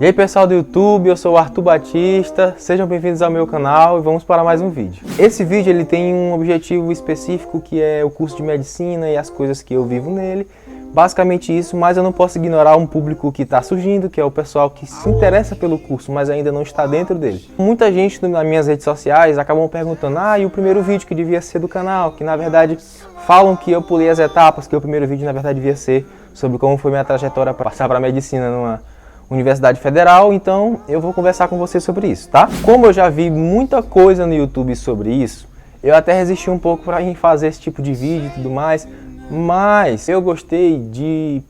E aí pessoal do YouTube, eu sou o Arthur Batista, sejam bem-vindos ao meu canal e vamos para mais um vídeo. Esse vídeo ele tem um objetivo específico que é o curso de medicina e as coisas que eu vivo nele. Basicamente isso, mas eu não posso ignorar um público que está surgindo, que é o pessoal que se interessa pelo curso, mas ainda não está dentro dele. Muita gente nas minhas redes sociais acabam perguntando, e o primeiro vídeo que devia ser do canal, que na verdade falam que eu pulei as etapas, que o primeiro vídeo na verdade devia ser sobre como foi minha trajetória para passar para a medicina numa Universidade Federal, então eu vou conversar com você sobre isso, tá? Como eu já vi muita coisa no YouTube sobre isso, eu até resisti um pouco para fazer esse tipo de vídeo e tudo mais, mas eu gostei de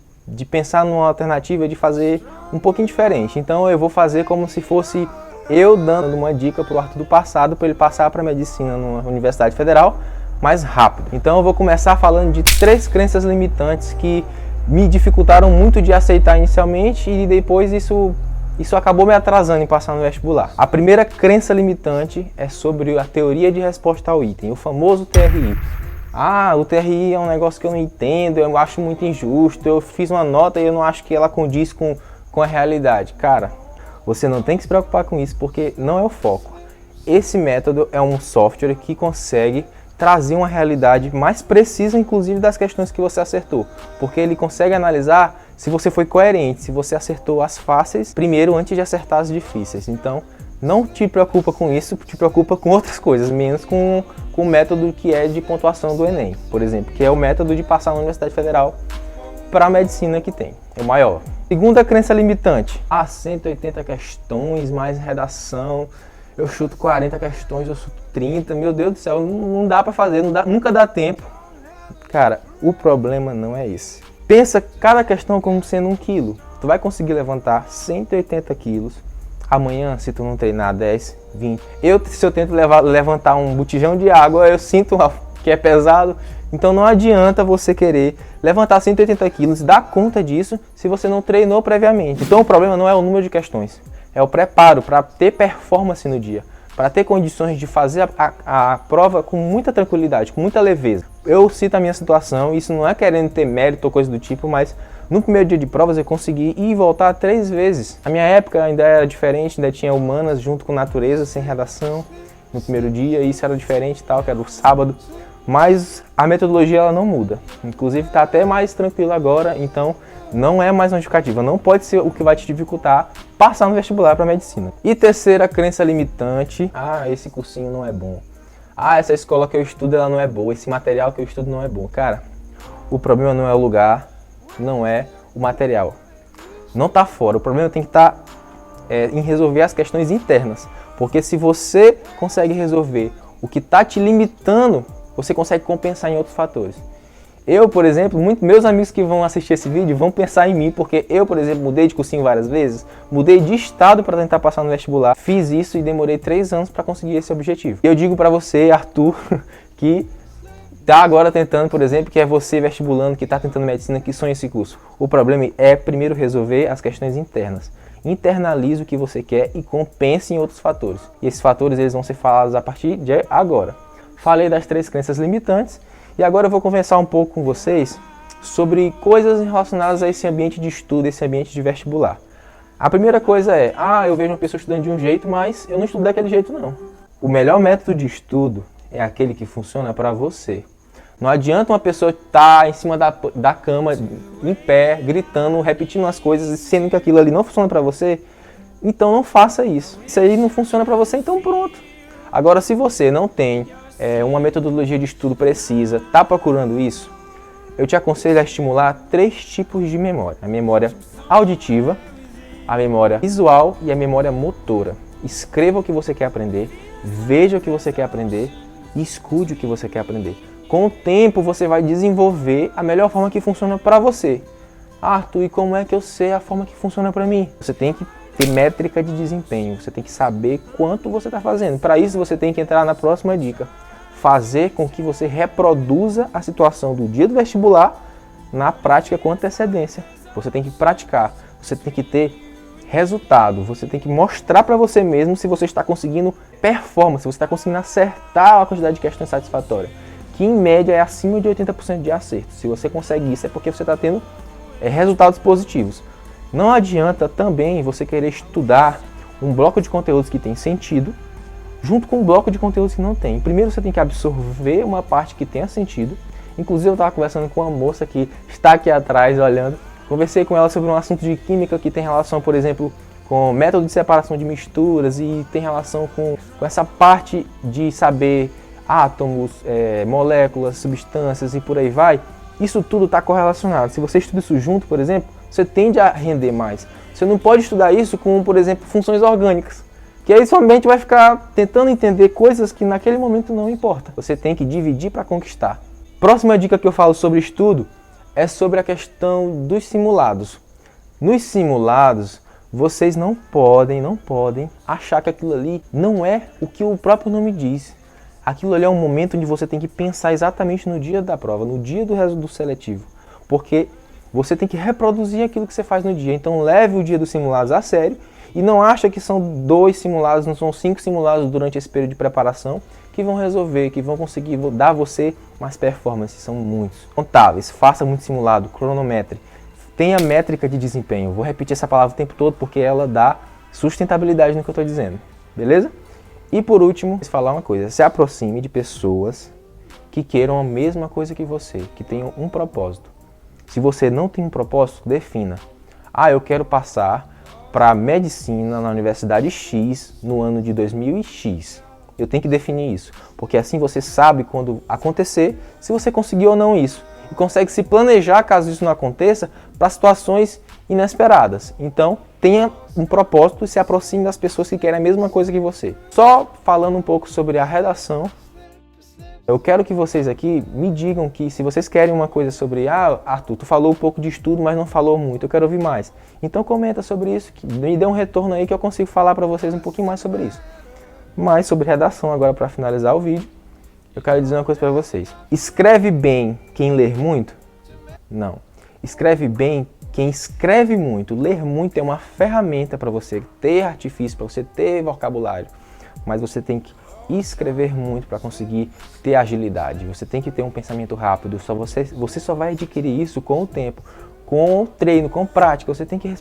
pensar numa alternativa de fazer um pouquinho diferente. Então eu vou fazer como se fosse eu dando uma dica para o Arthur do passado, para ele passar para medicina numa Universidade Federal mais rápido. Então eu vou começar falando de 3 crenças limitantes que me dificultaram muito de aceitar inicialmente e depois isso acabou me atrasando em passar no vestibular. A primeira crença limitante é sobre a teoria de resposta ao item, o famoso TRI. O TRI é um negócio que eu não entendo, eu acho muito injusto, eu fiz uma nota e eu não acho que ela condiz com a realidade. Cara, você não tem que se preocupar com isso porque não é o foco. Esse método é um software que consegue trazer uma realidade mais precisa, inclusive, das questões que você acertou. Porque ele consegue analisar se você foi coerente, se você acertou as fáceis primeiro antes de acertar as difíceis. Então, não te preocupa com isso, te preocupa com outras coisas, menos com o método que é de pontuação do Enem, por exemplo, que é o método de passar na Universidade Federal para a medicina que tem, é o maior. Segunda crença limitante, 180 questões, mais redação, eu chuto 40 questões, eu chuto 30, meu Deus do céu, não dá para fazer, nunca dá tempo. Cara, o problema não é esse. Pensa cada questão como sendo 1 quilo. Tu vai conseguir levantar 180 quilos amanhã, se tu não treinar 10, 20. Se eu tento levantar um botijão de água, eu sinto que é pesado. Então não adianta você querer levantar 180 quilos e dar conta disso se você não treinou previamente. Então o problema não é o número de questões. É o preparo para ter performance no dia, para ter condições de fazer a prova com muita tranquilidade, com muita leveza. Eu cito a minha situação, isso não é querendo ter mérito ou coisa do tipo, mas no primeiro dia de provas eu consegui ir e voltar 3 vezes. A minha época ainda era diferente, ainda tinha humanas junto com natureza, sem redação no primeiro dia, e isso era diferente e tal, que era o sábado. Mas a metodologia ela não muda, inclusive está até mais tranquilo agora, então não é mais uma justificativa, não pode ser o que vai te dificultar passar no vestibular para medicina. E terceira crença limitante, esse cursinho não é bom. Essa escola que eu estudo ela não é boa, esse material que eu estudo não é bom. Cara, o problema não é o lugar, não é o material. Não está fora, o problema tem que estar em resolver as questões internas. Porque se você consegue resolver o que está te limitando, você consegue compensar em outros fatores. Eu, por exemplo, meus amigos que vão assistir esse vídeo vão pensar em mim, porque eu, por exemplo, mudei de cursinho várias vezes, mudei de estado para tentar passar no vestibular, fiz isso e demorei 3 anos para conseguir esse objetivo. Eu digo para você, Arthur, que está agora tentando, por exemplo, que é você vestibulando, que está tentando medicina, que sonha esse curso. O problema é primeiro resolver as questões internas. Internalize o que você quer e compense em outros fatores. E esses fatores eles vão ser falados a partir de agora. Falei das 3 crenças limitantes. E agora eu vou conversar um pouco com vocês sobre coisas relacionadas a esse ambiente de estudo, esse ambiente de vestibular. A primeira coisa é, eu vejo uma pessoa estudando de um jeito, mas eu não estudo daquele jeito não. O melhor método de estudo é aquele que funciona para você. Não adianta uma pessoa estar em cima da cama, em pé, gritando, repetindo as coisas, sendo que aquilo ali não funciona para você, então não faça isso. Se aí não funciona para você, então pronto. Agora, se você não tem uma metodologia de estudo precisa, está procurando isso, eu te aconselho a estimular 3 tipos de memória. A memória auditiva, a memória visual e a memória motora. Escreva o que você quer aprender, veja o que você quer aprender e escute o que você quer aprender. Com o tempo você vai desenvolver a melhor forma que funciona para você. Arthur, e como é que eu sei a forma que funciona para mim? Você tem que ter métrica de desempenho, você tem que saber quanto você está fazendo. Para isso você tem que entrar na próxima dica. Fazer com que você reproduza a situação do dia do vestibular na prática com antecedência. Você tem que praticar, você tem que ter resultado, você tem que mostrar para você mesmo se você está conseguindo performance, se você está conseguindo acertar a quantidade de questões satisfatórias, que em média é acima de 80% de acerto. Se você consegue isso é porque você está tendo resultados positivos. Não adianta também você querer estudar um bloco de conteúdos que tem sentido, junto com um bloco de conteúdos que não tem. Primeiro você tem que absorver uma parte que tenha sentido. Inclusive eu estava conversando com uma moça que está aqui atrás olhando. Conversei com ela sobre um assunto de química que tem relação, por exemplo, com método de separação de misturas e tem relação com essa parte de saber átomos, moléculas, substâncias e por aí vai. Isso tudo está correlacionado. Se você estuda isso junto, por exemplo, você tende a render mais. Você não pode estudar isso com, por exemplo, funções orgânicas, que aí sua mente vai ficar tentando entender coisas que naquele momento não importa. Você tem que dividir para conquistar. Próxima dica que eu falo sobre estudo é sobre a questão dos simulados. Nos simulados, vocês não podem achar que aquilo ali não é o que o próprio nome diz. Aquilo ali é um momento onde você tem que pensar exatamente no dia da prova, no dia do seletivo. Porque você tem que reproduzir aquilo que você faz no dia. Então leve o dia dos simulados a sério e não acha que são 2 simulados, não são 5 simulados durante esse período de preparação que vão resolver, que vão conseguir dar a você mais performance. São muitos. Contáveis, faça muito simulado, cronometre. Tenha métrica de desempenho. Vou repetir essa palavra o tempo todo porque ela dá sustentabilidade no que eu estou dizendo. Beleza? E por último, vou falar uma coisa. Se aproxime de pessoas que queiram a mesma coisa que você, que tenham um propósito. Se você não tem um propósito, defina. Eu quero passar para medicina na Universidade X no ano de 2000X. Eu tenho que definir isso, porque assim você sabe quando acontecer se você conseguiu ou não isso. E consegue se planejar caso isso não aconteça para situações inesperadas. Então, tenha um propósito e se aproxime das pessoas que querem a mesma coisa que você. Só falando um pouco sobre a redação, eu quero que vocês aqui me digam que se vocês querem uma coisa sobre Arthur, tu falou um pouco de estudo, mas não falou muito, eu quero ouvir mais. Então comenta sobre isso, me dê um retorno aí que eu consigo falar para vocês um pouquinho mais sobre isso. Mas sobre redação agora para finalizar o vídeo, eu quero dizer uma coisa para vocês. Escreve bem quem ler muito? Não. Escreve bem quem escreve muito. Ler muito é uma ferramenta para você ter artifício, para você ter vocabulário. Mas você tem que escrever muito para conseguir ter agilidade. Você tem que ter um pensamento rápido. Você só vai adquirir isso com o tempo, com o treino, com prática. Você tem que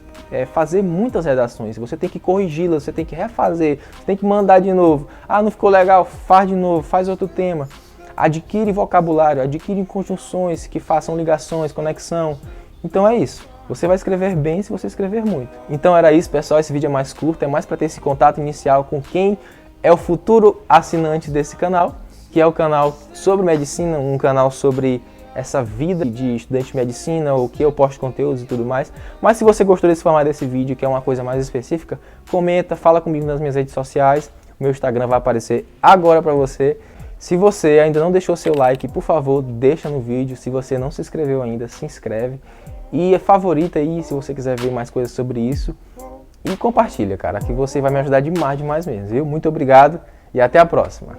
fazer muitas redações. Você tem que corrigi-las, você tem que refazer, você tem que mandar de novo. Não ficou legal? Faz de novo, faz outro tema. Adquire vocabulário, adquire conjunções que façam ligações, conexão. Então é isso. Você vai escrever bem se você escrever muito. Então era isso, pessoal. Esse vídeo é mais curto, é mais para ter esse contato inicial com quem é o futuro assinante desse canal, que é o canal sobre medicina, um canal sobre essa vida de estudante de medicina, o que eu posto conteúdos e tudo mais. Mas se você gostou desse formato desse vídeo, que é uma coisa mais específica, comenta, fala comigo nas minhas redes sociais. O meu Instagram vai aparecer agora para você. Se você ainda não deixou seu like, por favor, deixa no vídeo. Se você não se inscreveu ainda, se inscreve. E favorita aí, se você quiser ver mais coisas sobre isso. E compartilha, cara, que você vai me ajudar demais mesmo, viu? Muito obrigado e até a próxima.